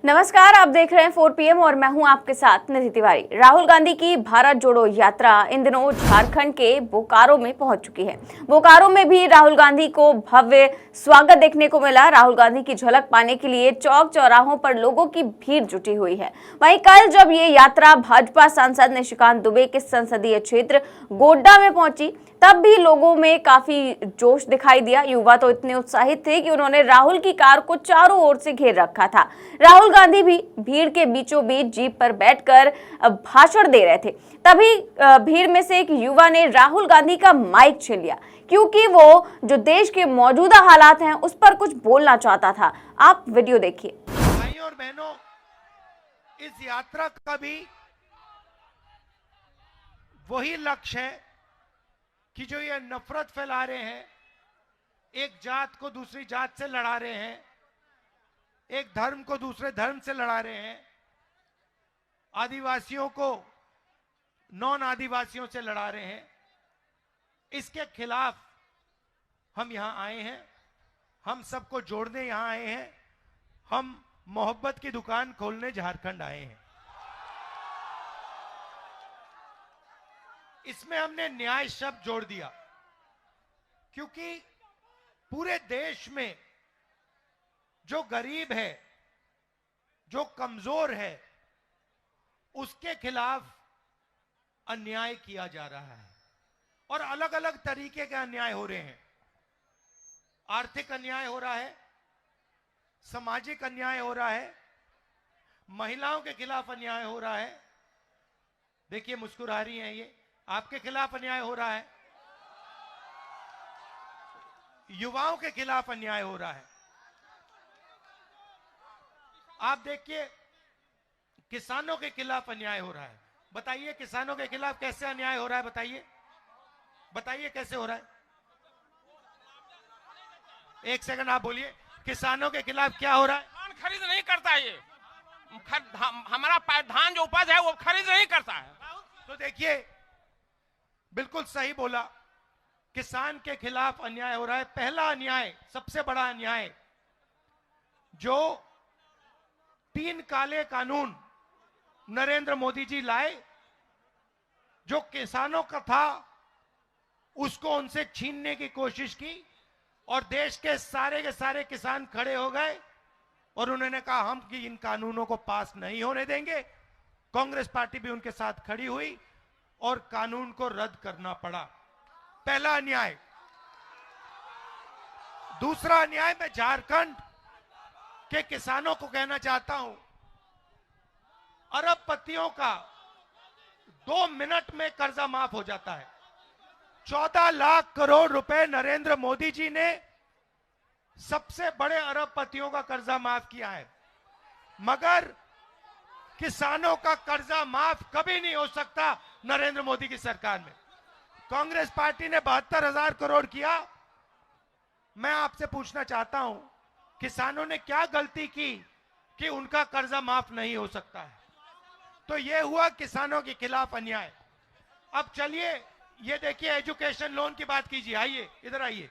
नमस्कार, आप देख रहे हैं 4 PM और मैं हूं आपके साथ निधि तिवारी। राहुल गांधी की भारत जोड़ो यात्रा इन दिनों झारखंड के बोकारो में पहुंच चुकी है। बोकारो में भी राहुल गांधी को भव्य स्वागत देखने को मिला। राहुल गांधी की झलक पाने के लिए चौक चौराहों पर लोगों की भीड़ जुटी हुई है। वहीं कल जब ये यात्रा भाजपा सांसद निशिकांत दुबे के संसदीय क्षेत्र गोड्डा में पहुंची, तब भी लोगों में काफी जोश दिखाई दिया। युवा तो इतने उत्साहित थे कि उन्होंने राहुल की कार को चारों ओर से घेर रखा था। राहुल गांधी भी भीड़ के बीचों बीच जीप पर बैठकर भाषण दे रहे थे। तभी भीड़ में से एक युवा ने राहुल गांधी का माइक छीन लिया, क्योंकि वो जो देश के मौजूदा हालात हैं उस पर कुछ बोलना चाहता था। आप वीडियो देखिए। भाइयों और बहनों, इस यात्रा का भी वही लक्ष्य है कि जो ये नफरत फैला रहे हैं, एक जात को दूसरी जात से लड़ा रहे हैं, एक धर्म को दूसरे धर्म से लड़ा रहे हैं, आदिवासियों को नॉन आदिवासियों से लड़ा रहे हैं, इसके खिलाफ हम यहां आए हैं। हम सबको जोड़ने यहां आए हैं। हम मोहब्बत की दुकान खोलने झारखंड आए हैं। इसमें हमने न्याय शब्द जोड़ दिया, क्योंकि पूरे देश में जो गरीब है, जो कमजोर है, उसके खिलाफ अन्याय किया जा रहा है और अलग अलग तरीके के अन्याय हो रहे हैं। आर्थिक अन्याय हो रहा है, सामाजिक अन्याय हो रहा है, महिलाओं के खिलाफ अन्याय हो रहा है। देखिए, मुस्कुरा रही हैं ये। आपके खिलाफ अन्याय हो रहा है, युवाओं के खिलाफ अन्याय हो रहा है। आप देखिए, किसानों के खिलाफ अन्याय हो रहा है। बताइए, किसानों के खिलाफ कैसे अन्याय हो रहा है? बताइए, बताइए कैसे हो रहा है? एक सेकंड आप बोलिए, किसानों के खिलाफ क्या हो रहा है? धान खरीद नहीं करता, ये हमारा धान जो उपज है वो खरीद नहीं करता है। तो देखिए, बिल्कुल सही बोला, किसान के खिलाफ अन्याय हो रहा है। पहला अन्याय, सबसे बड़ा अन्याय, जो 3 काले कानून नरेंद्र मोदी जी लाए, जो किसानों का था उसको उनसे छीनने की कोशिश की और देश के सारे किसान खड़े हो गए और उन्होंने कहा हम कि इन कानूनों को पास नहीं होने देंगे। कांग्रेस पार्टी भी उनके साथ खड़ी हुई और कानून को रद्द करना पड़ा। पहला अन्याय। दूसरा अन्याय, मैं झारखंड के किसानों को कहना चाहता हूं, अरबपतियों का 2 मिनट में कर्जा माफ हो जाता है। 14 लाख करोड़ रुपए नरेंद्र मोदी जी ने सबसे बड़े अरबपतियों का कर्जा माफ किया है, मगर किसानों का कर्जा माफ कभी नहीं हो सकता नरेंद्र मोदी की सरकार में। कांग्रेस पार्टी ने 72,000 करोड़ किया। मैं आपसे पूछना चाहता हूं, किसानों ने क्या गलती की कि उनका कर्जा माफ नहीं हो सकता है? तो यह हुआ किसानों के खिलाफ अन्याय। अब चलिए, ये देखिए, एजुकेशन लोन की बात कीजिए। आइए, इधर आइए।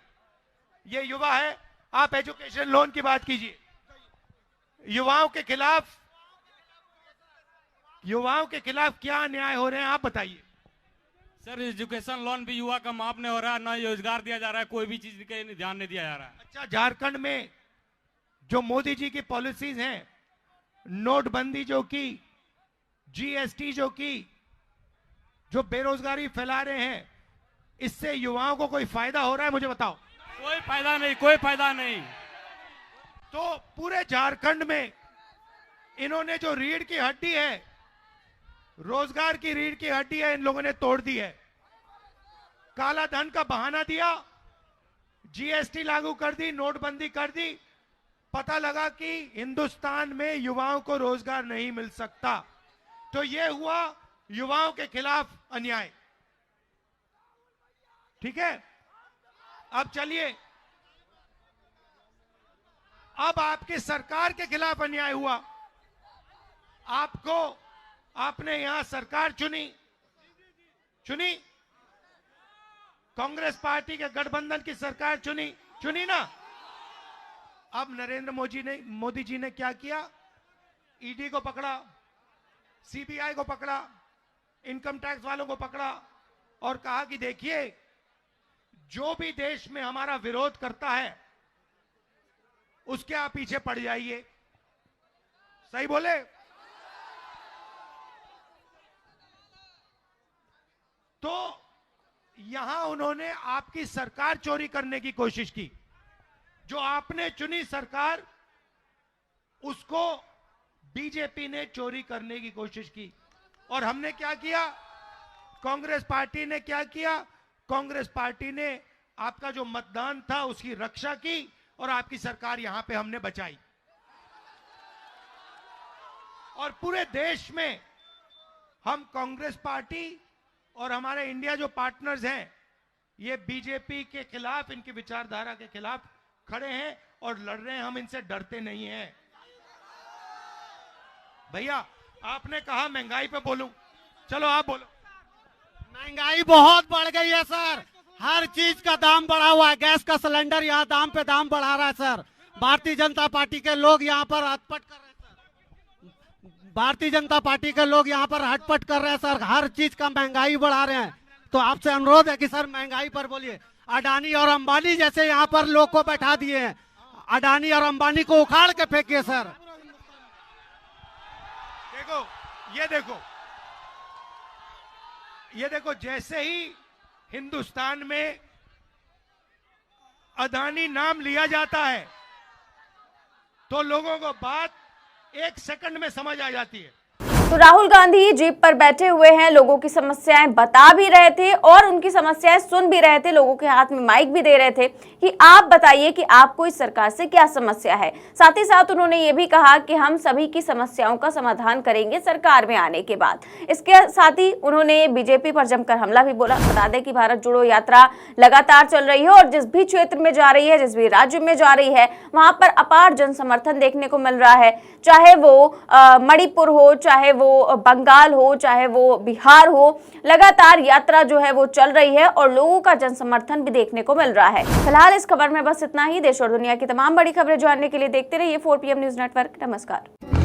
ये युवा है, आप एजुकेशन लोन की बात कीजिए। युवाओं के खिलाफ क्या अन्याय हो रहे हैं, आप बताइए। सर, एजुकेशन लोन भी युवा का माफ नहीं हो रहा है, ना रोजगार दिया जा रहा है, कोई भी चीज के ध्यान नहीं दिया जा रहा है। अच्छा, झारखंड में जो मोदी जी की पॉलिसीज हैं, नोटबंदी जो की, जीएसटी जो की, जो बेरोजगारी फैला रहे हैं, इससे युवाओं को कोई फायदा हो रहा है? मुझे बताओ। कोई फायदा नहीं, कोई फायदा नहीं। तो पूरे झारखंड में इन्होंने जो रीढ़ की हड्डी है, रोजगार की रीढ़ की हड्डी है, इन लोगों ने तोड़ दी है। काला धन का बहाना दिया, जीएसटी लागू कर दी, नोटबंदी कर दी। पता लगा कि हिंदुस्तान में युवाओं को रोजगार नहीं मिल सकता। तो यह हुआ युवाओं के खिलाफ अन्याय। ठीक है, अब चलिए, अब आपकी सरकार के खिलाफ अन्याय हुआ। आपने यहां सरकार चुनी कांग्रेस पार्टी के गठबंधन की सरकार चुनी ना। अब नरेंद्र मोदी जी ने क्या किया? ईडी को पकड़ा, सीबीआई को पकड़ा, इनकम टैक्स वालों को पकड़ा और कहा कि देखिए जो भी देश में हमारा विरोध करता है उसके आप पीछे पड़ जाइए। सही बोले? तो यहां उन्होंने आपकी सरकार चोरी करने की कोशिश की। जो आपने चुनी सरकार, उसको बीजेपी ने चोरी करने की कोशिश की। और हमने क्या किया? कांग्रेस पार्टी ने क्या किया? कांग्रेस पार्टी ने आपका जो मतदान था उसकी रक्षा की और आपकी सरकार यहां पे हमने बचाई। और पूरे देश में हम कांग्रेस पार्टी और हमारे इंडिया जो पार्टनर्स हैं, ये बीजेपी के खिलाफ, इनकी विचारधारा के खिलाफ खड़े हैं और लड़ रहे हैं। हम इनसे डरते नहीं हैं। भैया आपने कहा महंगाई पे बोलूं, चलो आप बोलो। महंगाई बहुत बढ़ गई है सर, हर चीज का दाम बढ़ा हुआ है। गैस का सिलेंडर यहाँ दाम पे दाम बढ़ा रहा है सर। भारतीय जनता पार्टी के लोग यहाँ पर हटपट कर रहे हैं सर। भारतीय जनता पार्टी के लोग यहाँ पर हटपट कर रहे हैं सर, हर चीज का महंगाई बढ़ा रहे हैं। तो आपसे अनुरोध है कि सर महंगाई पर बोलिए। अडानी और अंबानी जैसे यहाँ पर लोग को बैठा दिए हैं, अडानी और अंबानी को उखाड़ के फेंकिए सर। देखो ये देखो, जैसे ही हिंदुस्तान में अडानी नाम लिया जाता है तो लोगों को बात 1 सेकंड में समझ आ जाती है। तो राहुल गांधी जीप पर बैठे हुए हैं, लोगों की समस्याएं बता भी रहे थे और उनकी समस्याएं सुन भी रहे थे, लोगों के हाथ में माइक भी दे रहे थे कि आप बताइए कि आपको इस सरकार से क्या समस्या है। साथ ही साथ उन्होंने ये भी कहा कि हम सभी की समस्याओं का समाधान करेंगे सरकार में आने के बाद। इसके साथ ही उन्होंने बीजेपी पर जमकर हमला भी बोला। बता दें कि भारत जोड़ो यात्रा लगातार चल रही है और जिस भी क्षेत्र में जा रही है, जिस भी राज्य में जा रही है, वहां पर अपार जन समर्थन देखने को मिल रहा है। चाहे वो मणिपुर हो, चाहे वो बंगाल हो, चाहे वो बिहार हो, लगातार यात्रा जो है वो चल रही है और लोगों का जन समर्थन भी देखने को मिल रहा है। फिलहाल इस खबर में बस इतना ही। देश और दुनिया की तमाम बड़ी खबरें जानने के लिए देखते रहिए 4 PM न्यूज नेटवर्क। नमस्कार।